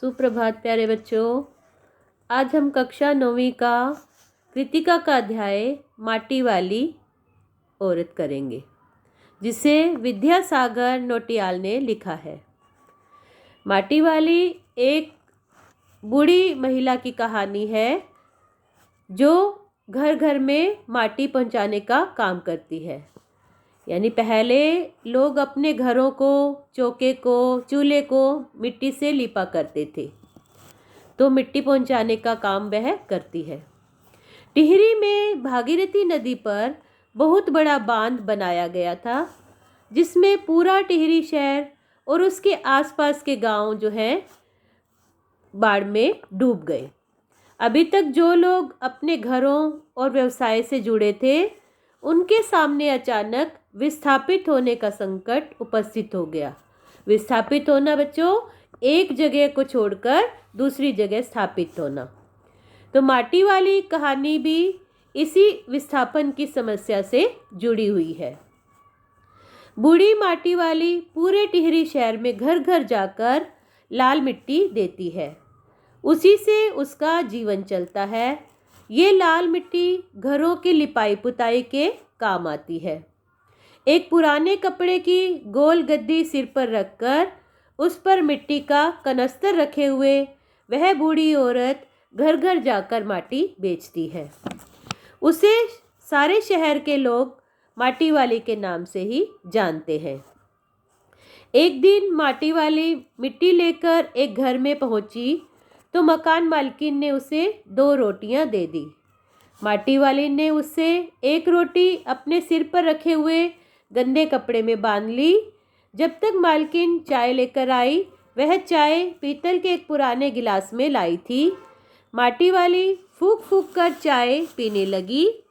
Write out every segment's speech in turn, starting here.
सुप्रभात प्यारे बच्चों। आज हम कक्षा 9वीं का कृतिका का अध्याय माटी वाली औरत करेंगे, जिसे विद्यासागर नोटियाल ने लिखा है। माटी वाली एक बूढ़ी महिला की कहानी है जो घर घर में माटी पहुंचाने का काम करती है। यानी पहले लोग अपने घरों को, चौके को, चूल्हे को मिट्टी से लिपा करते थे, तो मिट्टी पहुंचाने का काम वह करती है। टिहरी में भागीरथी नदी पर बहुत बड़ा बांध बनाया गया था, जिसमें पूरा टिहरी शहर और उसके आसपास के गांव जो हैं बाढ़ में डूब गए। अभी तक जो लोग अपने घरों और व्यवसाय से जुड़े थे, उनके सामने अचानक विस्थापित होने का संकट उपस्थित हो गया। विस्थापित होना बच्चों, एक जगह को छोड़कर दूसरी जगह स्थापित होना। तो माटी वाली कहानी भी इसी विस्थापन की समस्या से जुड़ी हुई है। बूढ़ी माटी वाली पूरे टिहरी शहर में घर घर जाकर लाल मिट्टी देती है। उसी से उसका जीवन चलता है। ये लाल मिट्टी घरों की लिपाई पुताई के काम आती है। एक पुराने कपड़े की गोल गद्दी सिर पर रखकर उस पर मिट्टी का कनस्तर रखे हुए वह बूढ़ी औरत घर घर जाकर माटी बेचती है। उसे सारे शहर के लोग माटी वाली के नाम से ही जानते हैं। एक दिन माटी वाली मिट्टी लेकर एक घर में पहुंची तो मकान मालकिन ने उसे 2 रोटियां दे दी। माटी वाली ने उससे एक रोटी अपने सिर पर रखे हुए गंदे कपड़े में बांध ली। जब तक मालकिन चाय लेकर आई, वह चाय पीतल के एक पुराने गिलास में लाई थी। माटी वाली फूंक फूंक कर चाय पीने लगी।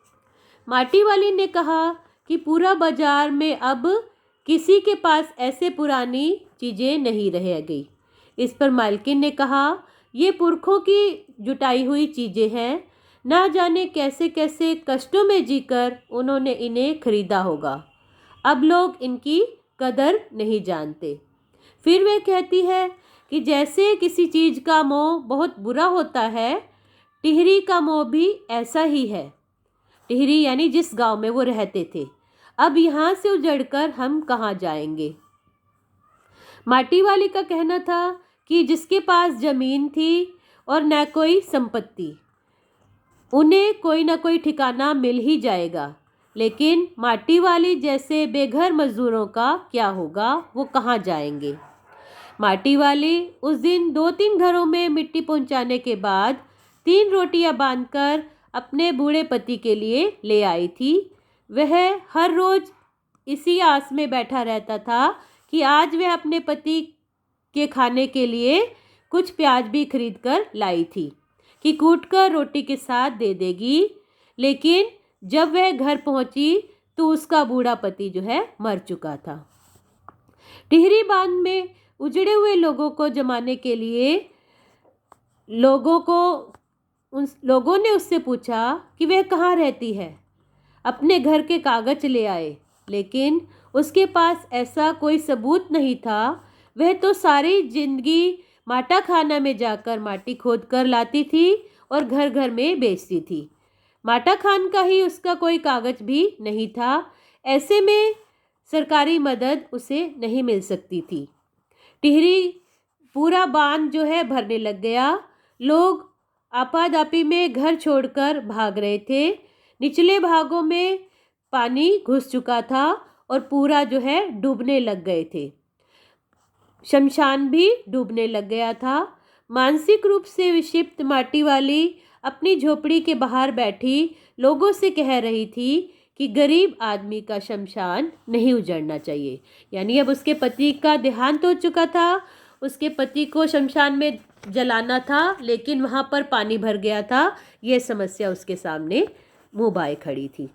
माटी वाली ने कहा कि पूरा बाजार में अब किसी के पास ऐसे पुरानी चीज़ें नहीं रह गई। इस पर मालकिन ने कहा, ये पुरखों की जुटाई हुई चीज़ें हैं, ना जाने कैसे कैसे कष्टों में जीकर उन्होंने इन्हें खरीदा होगा। अब लोग इनकी कदर नहीं जानते। फिर वह कहती है कि जैसे किसी चीज़ का मोह बहुत बुरा होता है, टिहरी का मोह भी ऐसा ही है। टिहरी यानी जिस गांव में वो रहते थे। अब यहाँ से उजड़कर हम कहाँ जाएंगे। माटी वाली का कहना था कि जिसके पास जमीन थी और न कोई संपत्ति, उन्हें कोई ना कोई ठिकाना मिल ही जाएगा। लेकिन माटी वाली जैसे बेघर मजदूरों का क्या होगा, वो कहाँ जाएंगे। माटी वाली उस दिन 2-3 घरों में मिट्टी पहुंचाने के बाद 3 रोटियां बांधकर अपने बूढ़े पति के लिए ले आई थी। वह हर रोज इसी आस में बैठा रहता था कि आज वह अपने पति के खाने के लिए कुछ प्याज भी खरीद कर लाई थी कि कूटकर रोटी के साथ दे देगी। लेकिन जब वह घर पहुंची तो उसका बूढ़ा पति जो है मर चुका था। टिहरी बांध में उजड़े हुए लोगों को जमाने के लिए लोगों ने उससे पूछा कि वह कहाँ रहती है। अपने घर के कागज ले आए, लेकिन उसके पास ऐसा कोई सबूत नहीं था। वह तो सारी जिंदगी माटा खाना में जाकर माटी खोद कर लाती थी और घर घर में बेचती थी। माटा खान का ही उसका कोई कागज भी नहीं था। ऐसे में सरकारी मदद उसे नहीं मिल सकती थी। टिहरी पूरा बांध जो है भरने लग गया। लोग आपादापी में घर छोड़कर भाग रहे थे। निचले भागों में पानी घुस चुका था और पूरा जो है डूबने लग गए थे। शमशान भी डूबने लग गया था। मानसिक रूप से विक्षिप्त माटी वाली अपनी झोपड़ी के बाहर बैठी लोगों से कह रही थी कि गरीब आदमी का शमशान नहीं उजड़ना चाहिए। यानी अब उसके पति का देहांत हो चुका था। उसके पति को शमशान में जलाना था, लेकिन वहाँ पर पानी भर गया था। ये समस्या उसके सामने मुँह बाए खड़ी थी।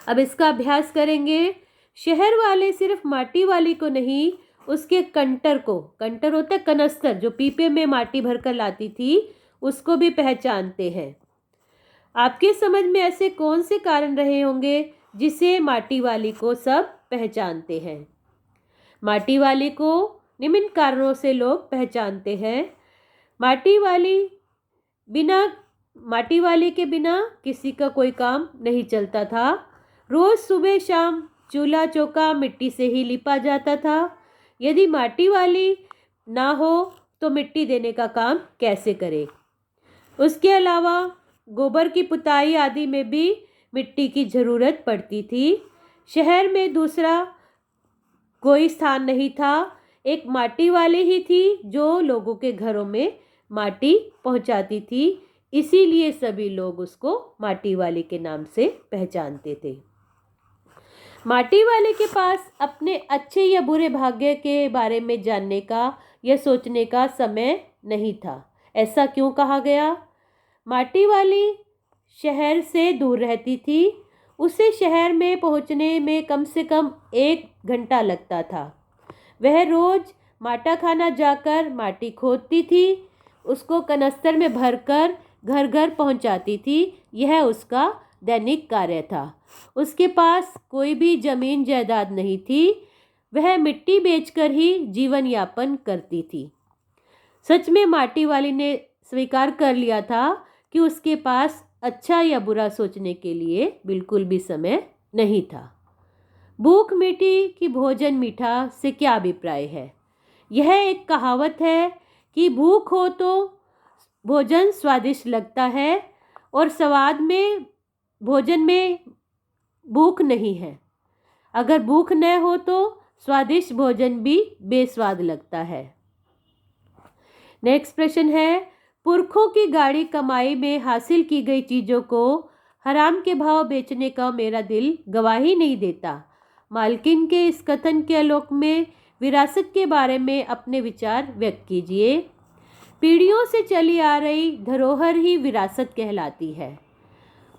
अब इसका अभ्यास करेंगे। शहर वाले सिर्फ माटी वाली को नहीं, उसके कंटर को, कंटर होता है कनस्तर, जो पीपे में माटी भरकर लाती थी, उसको भी पहचानते हैं। आपके समझ में ऐसे कौन से कारण रहे होंगे जिसे माटी वाली को सब पहचानते हैं। माटी वाली को निम्न कारणों से लोग पहचानते हैं। माटी वाली के बिना किसी का कोई काम नहीं चलता था। रोज सुबह शाम चूल्हा चौका मिट्टी से ही लिपा जाता था। यदि माटी वाली ना हो तो मिट्टी देने का काम कैसे करे। उसके अलावा गोबर की पुताई आदि में भी मिट्टी की ज़रूरत पड़ती थी। शहर में दूसरा कोई स्थान नहीं था, एक माटी वाली ही थी जो लोगों के घरों में माटी पहुंचाती थी। इसीलिए सभी लोग उसको माटी वाली के नाम से पहचानते थे। माटी वाले के पास अपने अच्छे या बुरे भाग्य के बारे में जानने का या सोचने का समय नहीं था। ऐसा क्यों कहा गया? माटी वाली शहर से दूर रहती थी। उसे शहर में पहुंचने में कम से कम 1 घंटा लगता था। वह रोज माटा खाना जाकर माटी खोदती थी, उसको कनस्तर में भरकर घर घर पहुंचाती थी। यह उसका दैनिक कार्य था। उसके पास कोई भी जमीन जायदाद नहीं थी। वह मिट्टी बेचकर ही जीवन यापन करती थी। सच में माटी वाली ने स्वीकार कर लिया था कि उसके पास अच्छा या बुरा सोचने के लिए बिल्कुल भी समय नहीं था। भूख मीठी कि भोजन मीठा से क्या अभिप्राय है? यह एक कहावत है कि भूख हो तो भोजन स्वादिष्ट लगता है और स्वाद में भोजन में भूख नहीं है। अगर भूख न हो तो स्वादिष्ट भोजन भी बेस्वाद लगता है। नेक्स्ट प्रश्न है, पुरखों की गाड़ी कमाई में हासिल की गई चीज़ों को हराम के भाव बेचने का मेरा दिल गवाही नहीं देता। मालकिन के इस कथन के आलोक में विरासत के बारे में अपने विचार व्यक्त कीजिए। पीढ़ियों से चली आ रही धरोहर ही विरासत कहलाती है।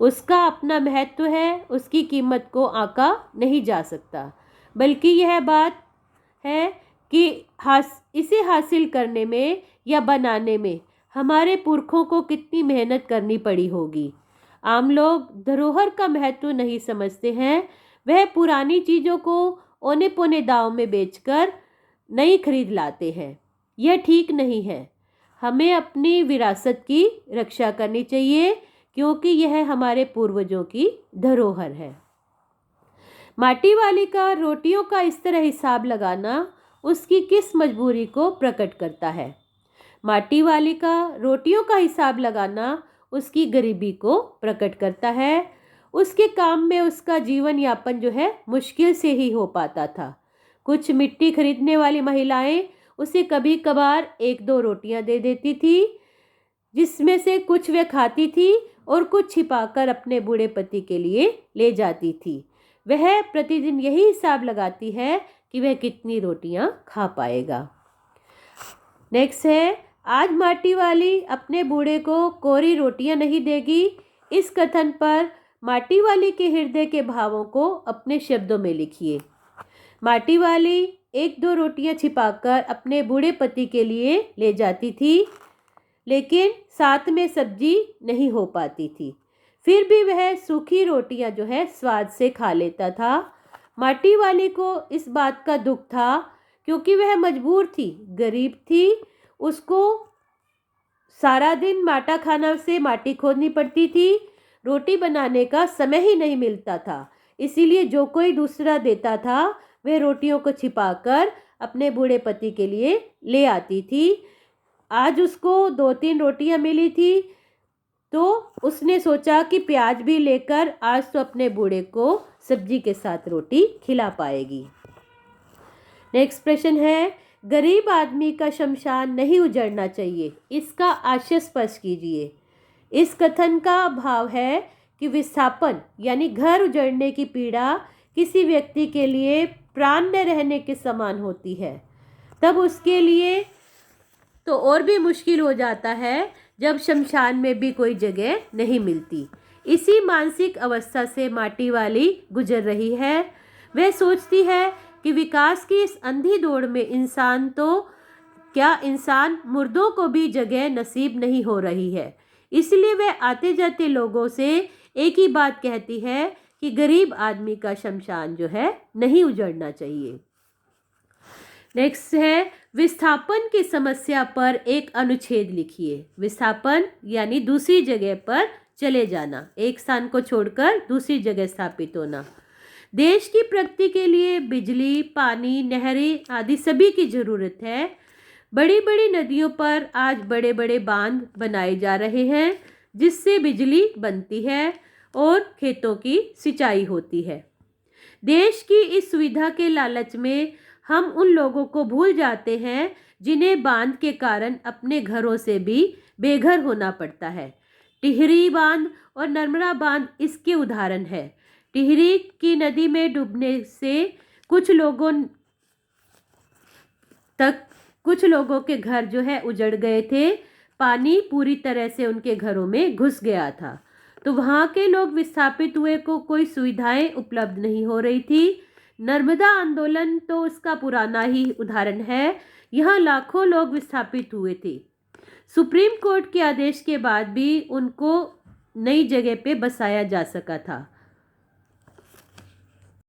उसका अपना महत्व है, उसकी कीमत को आंका नहीं जा सकता। बल्कि यह बात है कि इसे हासिल करने में या बनाने में हमारे पुरखों को कितनी मेहनत करनी पड़ी होगी। आम लोग धरोहर का महत्व नहीं समझते हैं। वह पुरानी चीज़ों को औने पौने दाव में बेचकर नई खरीद लाते हैं। यह ठीक नहीं है। हमें अपनी विरासत की रक्षा करनी चाहिए क्योंकि यह हमारे पूर्वजों की धरोहर है। माटी वाली का रोटियों का इस तरह हिसाब लगाना उसकी किस मजबूरी को प्रकट करता है? माटी वाली का रोटियों का हिसाब लगाना उसकी गरीबी को प्रकट करता है। उसके काम में उसका जीवन यापन जो है मुश्किल से ही हो पाता था। कुछ मिट्टी खरीदने वाली महिलाएं उसे कभी कभार 1-2 रोटियां दे देती थी, जिसमें से कुछ वह खाती थी और कुछ छिपाकर अपने बूढ़े पति के लिए ले जाती थी। वह प्रतिदिन यही हिसाब लगाती है कि वह कितनी रोटियां खा पाएगा। नेक्स्ट है, आज माटी वाली अपने बूढ़े को कोरी रोटियां नहीं देगी। इस कथन पर माटी वाली के हृदय के भावों को अपने शब्दों में लिखिए। माटी वाली 1-2 रोटियां छिपाकर अपने बूढ़े पति के लिए ले जाती थी, लेकिन साथ में सब्जी नहीं हो पाती थी। फिर भी वह सूखी रोटियां जो है स्वाद से खा लेता था। माटी वाली को इस बात का दुख था क्योंकि वह मजबूर थी, गरीब थी। उसको सारा दिन माटा खाना से माटी खोदनी पड़ती थी। रोटी बनाने का समय ही नहीं मिलता था। इसीलिए जो कोई दूसरा देता था वह रोटियों को छिपाकर अपने बूढ़े पति के लिए ले आती थी। आज उसको 2-3 रोटियां मिली थी तो उसने सोचा कि प्याज भी लेकर आज तो अपने बूढ़े को सब्जी के साथ रोटी खिला पाएगी। नेक्स्ट प्रश्न है, गरीब आदमी का शमशान नहीं उजड़ना चाहिए, इसका आशय स्पष्ट कीजिए। इस कथन का भाव है कि विस्थापन यानी घर उजड़ने की पीड़ा किसी व्यक्ति के लिए प्राण न रहने के समान होती है। तब उसके लिए तो और भी मुश्किल हो जाता है जब शमशान में भी कोई जगह नहीं मिलती। इसी मानसिक अवस्था से माटी वाली गुजर रही है। वह सोचती है कि विकास की इस अंधी दौड़ में इंसान मुर्दों को भी जगह नसीब नहीं हो रही है। इसलिए वह आते जाते लोगों से एक ही बात कहती है कि गरीब आदमी का शमशान जो है नहीं उजड़ना चाहिए। नेक्स्ट है विस्थापन की समस्या पर एक अनुच्छेद लिखिए। विस्थापन यानी दूसरी जगह पर चले जाना, एक स्थान को छोड़कर दूसरी जगह स्थापित होना। देश की प्रगति के लिए बिजली, पानी, नहरें आदि सभी की जरूरत है। बड़ी बड़ी नदियों पर आज बड़े बड़े बांध बनाए जा रहे हैं, जिससे बिजली बनती है और खेतों की सिंचाई होती है। देश की इस सुविधा के लालच में हम उन लोगों को भूल जाते हैं जिन्हें बांध के कारण अपने घरों से भी बेघर होना पड़ता है। टिहरी बांध और नर्मदा बांध इसके उदाहरण है। टिहरी की नदी में डूबने से कुछ लोगों के घर जो है उजड़ गए थे। पानी पूरी तरह से उनके घरों में घुस गया था, तो वहाँ के लोग विस्थापित हुए को कोई सुविधाएं उपलब्ध नहीं हो रही थी। नर्मदा आंदोलन तो उसका पुराना ही उदाहरण है। यहाँ लाखों लोग विस्थापित हुए थे। सुप्रीम कोर्ट के आदेश के बाद भी उनको नई जगह पे बसाया जा सका था।